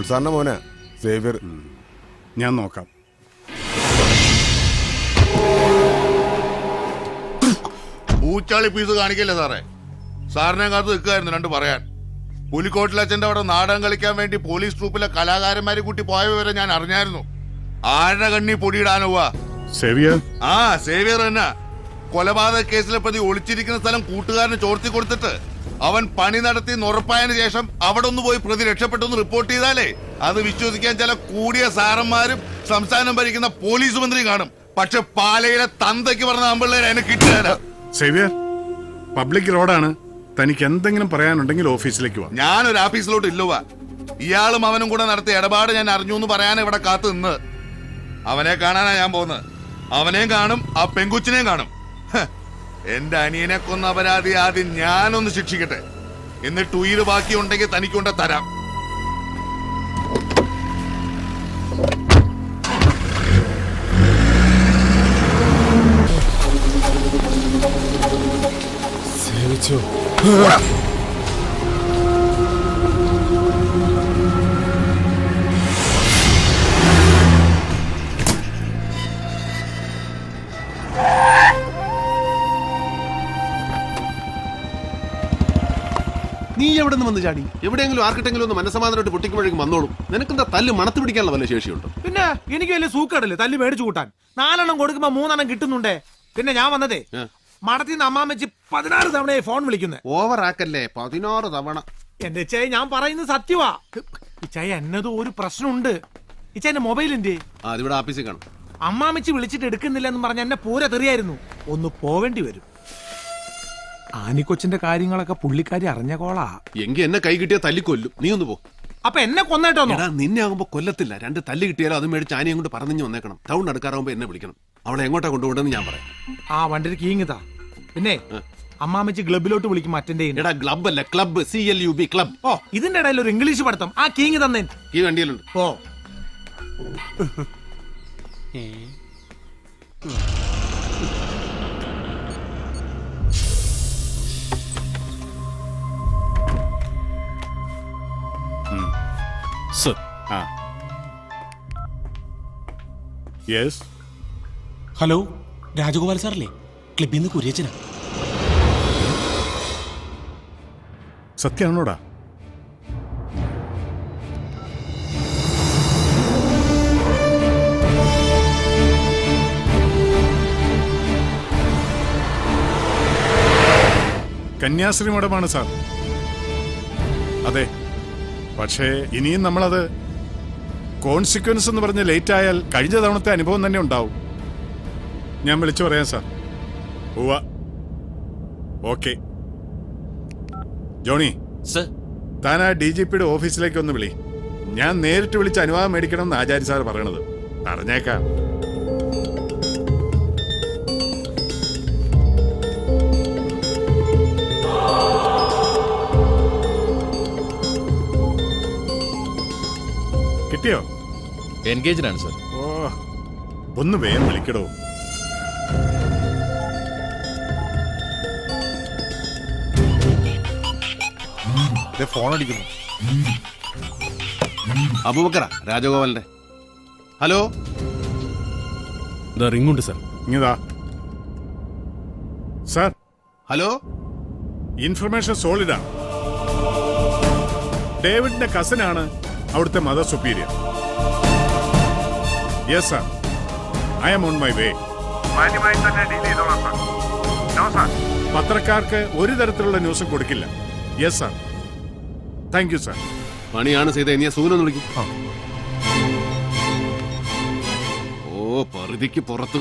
സാറിന്റെ മോനെ സേവ്യർ. ഞാൻ നോക്കാം. പൂച്ചാളി പീസ് കാണിക്കല്ലേ സാറേ? സാറിനെ കാത്ത് നിൽക്കുമായിരുന്നു രണ്ട് പറയാൻ. പുലിക്കോട്ടിലച്ഛന്റെ അവിടെ നാടകം കളിക്കാൻ വേണ്ടി പോലീസ് ട്രൂപ്പിലെ കലാകാരന്മാരെ കൂട്ടി പോയ വിവരം ഞാൻ അറിഞ്ഞായിരുന്നു. ആരുടെ കണ്ണി പൊടിയിടാനോവാ? സേവിയർ? ആ സേവിയർ തന്നെ. കൊലപാതക കേസിലെ പ്രതി ഒളിച്ചിരിക്കുന്ന സ്ഥലം കൂട്ടുകാരന് ചോർത്തി കൊടുത്തിട്ട് അവൻ പണി നടത്തി ഉറപ്പായതിനു ശേഷം അവിടെ ഒന്ന് പോയി പ്രതി രക്ഷപ്പെട്ടെന്ന് റിപ്പോർട്ട് ചെയ്താലേ അത് വിശ്വസിക്കാൻ ചില കൂടിയ സാറന്മാരും സംസ്ഥാനം ഭരിക്കുന്ന പോലീസ് മന്ത്രിയും കാണും. പക്ഷെ പാലയിലെ തന്തയ്ക്ക് പറഞ്ഞ ആമ്പിള്ളേരെ അതിനെ കിട്ടുകയില്ല. സേവിയർ, പബ്ലിക് റോഡാണ്. തനിക്ക് എന്തെങ്കിലും പറയാനുണ്ടെങ്കിൽ ഓഫീസിലേക്ക് വാ. ഞാനൊരു ഓഫീസിലോട്ട് ഇല്ലുവാ. ഇയാളും അവനും കൂടെ നടത്തിയ ഇടപാട് ഞാൻ അറിഞ്ഞു എന്ന് പറയാൻ ഇവിടെ കാത്തു നിന്ന്. അവനെ കാണാനാ ഞാൻ പോകുന്നത്. അവനെയും കാണും, ആ പെങ്കുച്ചിനെയും കാണും. എന്റെ അനിയനെ കൊന്ന അപരാധി ആദ്യം ഞാനൊന്ന് ശിക്ഷിക്കട്ടെ, എന്നിട്ട് ഉയിര് ബാക്കിയുണ്ടെങ്കിൽ തനിക്കൊണ്ട് തരാം. സേവിച്ചോ? നീ എവിടെ നിന്ന് വന്ന് ചാടി? എവിടെയെങ്കിലും ആർക്കിട്ടെങ്കിലും ഒന്ന് മനസ്സമാധാനമായിട്ട് പൊട്ടിക്കുമ്പോഴേക്കും വന്നോളും. നിനക്കെന്താ തല്ല് മണത്ത് പിടിക്കാനുള്ള വല്ല ശേഷിയുണ്ടോ? പിന്നെ എനിക്ക് വലിയ സൂക്കടല്ലേ തല്ലി മേടിച്ചു കൂട്ടാൻ. 4 എണ്ണം കൊടുക്കുമ്പോ 3 എണ്ണം കിട്ടുന്നുണ്ടേ. പിന്നെ ഞാൻ വന്നതേ മടത്തിന്ന് അമ്മാമ്മച്ചി 16 തവണയായി ഫോൺ വിളിക്കുന്നത്. ഓവർ ആക്കല്ലേ, 16 തവണ. എന്റെ ഇച്ചായ ഞാൻ പറയുന്നത് സത്യവാ. ഇച്ചായ എന്നതും ഒരു പ്രശ്നമുണ്ട്. ഇച്ചായന്റെ മൊബൈലിന്റെ അതിവിടെ ആഫീസിൽ കാണും. അമ്മാമ്മച്ചി വിളിച്ചിട്ട് എടുക്കുന്നില്ലെന്ന് പറഞ്ഞ എന്നെ പൂര തെറിയായിരുന്നു. ഒന്ന് പോവേണ്ടി വരും. ആനിക്കൊച്ചിന്റെ കാര്യങ്ങളൊക്കെ പുള്ളിക്കാരി അറിഞ്ഞ കോളാ. എങ്കി എന്നെ കൈ കിട്ടിയ തല്ലിക്കൊല്ലും. നീ ഒന്ന് പോ. അപ്പൊ എന്നെ കൊന്നേട്ടോ? നിന്നെ ആകുമ്പോ കൊല്ലത്തില്ല. 2 തല്ല് കിട്ടിയാലും അത് മേടിച്ച് ആനയും കൊണ്ട് പറഞ്ഞു വന്നേക്കണം. ടൗൺ അടുക്കാറാകുമ്പോ എന്നെ വിളിക്കണം. അവളെ എങ്ങോട്ടാ കൊണ്ടുപോകണ്ടെന്ന് ഞാൻ പറയാം. ആ വണ്ടിയുടെ കീങ്ങിതാ. പിന്നെ അമ്മാമ്മച്ചി ക്ലബിലോട്ട് വിളിക്കും അറ്റൻഡ് ചെയ്യുന്നു. എടാ ക്ലബ് അല്ല, ക്ലബ്, CLUB, ക്ലബ്. ഓ ഇതിന്റെ ഇടയിൽ ഒരു ഇംഗ്ലീഷ് പഠിത്തം. ആ കീങ് തന്നെ ഈ വണ്ടിയിലുണ്ട്. ഓ സർ. ആ യെസ്. ഹലോ, രാജഗോപാൽ സാറല്ലേ? ക്ലബിൽ നിന്ന് കുര്യച്ചനാ. സത്യമാണോടാ? കന്യാസ്ത്രീ മഠമാണ് സാർ. അതെ, പക്ഷേ ഇനിയും നമ്മളത് കോൺസിക്വൻസ് എന്ന് പറഞ്ഞ് ലേറ്റ് ആയാൽ കഴിഞ്ഞ തവണത്തെ അനുഭവം തന്നെ ഉണ്ടാവും. ഞാൻ വിളിച്ചു പറയാം സാർ. ഉവ്വ, ഓക്കെ. ജോണി സർ, താൻ ആ DGPയുടെ ഓഫീസിലേക്ക് ഒന്ന് വിളി. ഞാൻ നേരിട്ട് വിളിച്ച് അനുവാദം മേടിക്കണമെന്ന് ആചാര്യ സാർ പറയണത്. പറഞ്ഞേക്കാം. കിട്ടിയോ? എൻഗേജ്ഡ് ആണ് സർ. ഓ, ഒന്ന് വേഗം വിളിക്കടോ. ഫോൺ അടിക്കുന്നു. അബൂബക്കറ, രാജഗോപാലിന്റെ. ഹലോ, റിംഗുണ്ട് സർ. ഇങ്ങതാ സാർ. ഹലോ. ഇൻഫർമേഷൻ സോളിഡാണ്. ഡേവിഡിന്റെ കസിനാണ് അവിടുത്തെ mother superior. Yes sir, I am on my way. പത്രക്കാർക്ക് ഒരു തരത്തിലുള്ള ന്യൂസും കൊടുക്കില്ല. Yes sir, thank you sir. പണിയാണ് ചെയ്ത. ഇനി സൂനൊന്ന് വിളിക്കും. ഓ, പരിധിക്ക് പുറത്ത്.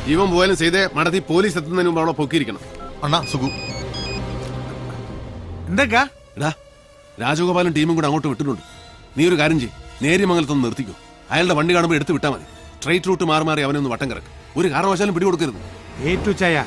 ജീവൻ പോയാലും ചെയ്തേ മടത്തി പോലീസ് എത്തുന്നതിന് മുമ്പ് അവിടെ പൊക്കിയിരിക്കണം. അണ്ണാ സുഖു. എന്തൊക്കെയാ? എടാ, രാജഗോപാലും ടീമും കൂടെ അങ്ങോട്ട് വിട്ടിട്ടുണ്ട്. നീ ഒരു കാര്യം ചെയ്യും, നേര്യമംഗലത്തൊന്ന് നിർത്തിക്കോ. അയാളുടെ വണ്ടി കാണുമ്പോൾ എടുത്ത് വിട്ടാൽ മതി. സ്ട്രൈറ്റ് റൂട്ട് മാറി മാറി അവനൊന്ന് വട്ടം കിടക്കും. ഒരു കാരണവശാലും പിടികൊടുക്കരുത്. ഏറ്റു ചായ.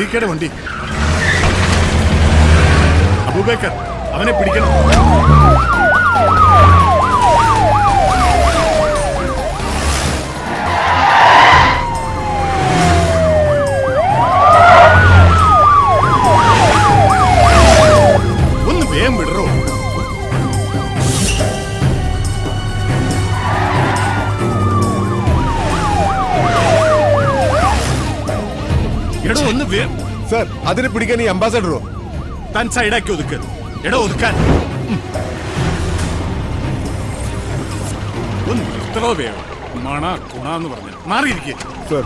ഡിക്കയുടെ വണ്ടി. അബൂബക്കർ, അവനെ പിടിക്കണം. ഒന്ന് വേഗം വിടറോ. എടോ ഒന്ന് വേഗം. സാർ അതിനെ പിടിക്കാൻ ഈ അംബാസഡറോ? താൻ സൈഡാക്കി ഒതുക്ക്. എടോ ഒതുക്കാൻ. ഒന്ന് ഇത്രോ വേണം. മണ കുണാന്ന് പറഞ്ഞു മാറിയിരിക്കേ. സാർ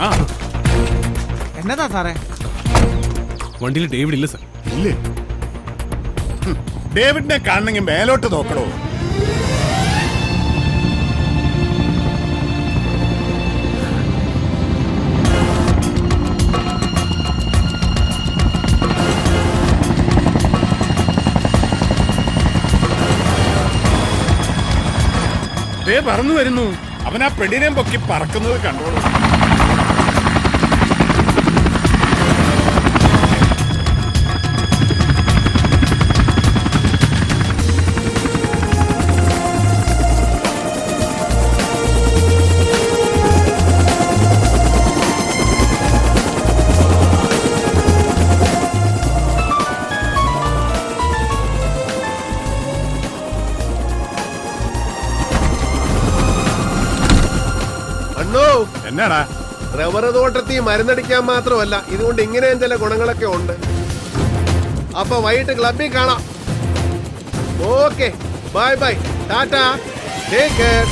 ആ എന്നതാ സാറേ? വണ്ടിയിൽ ഡേവിഡ് ഇല്ല സർ. ഇല്ലേ? ഡേവിഡിനെ കാണണമെങ്കിൽ മേലോട്ട് നോക്കണോ? ദേ പറന്നു വരുന്നു. അവൻ ആ പെണ്ണിനെ പൊക്കി പറക്കുന്നത് കണ്ടോളൂ. എന്നാടാ? റബ്ബർ തോട്ടത്തിൽ മരുന്നടിക്കാൻ മാത്രമല്ല, ഇതുകൊണ്ട് ഇങ്ങനെയും ചില ഗുണങ്ങളൊക്കെ ഉണ്ട്. അപ്പൊ വൈകിട്ട് ക്ലബിൽ കാണാം. Okay, bye bye, Tata, take care.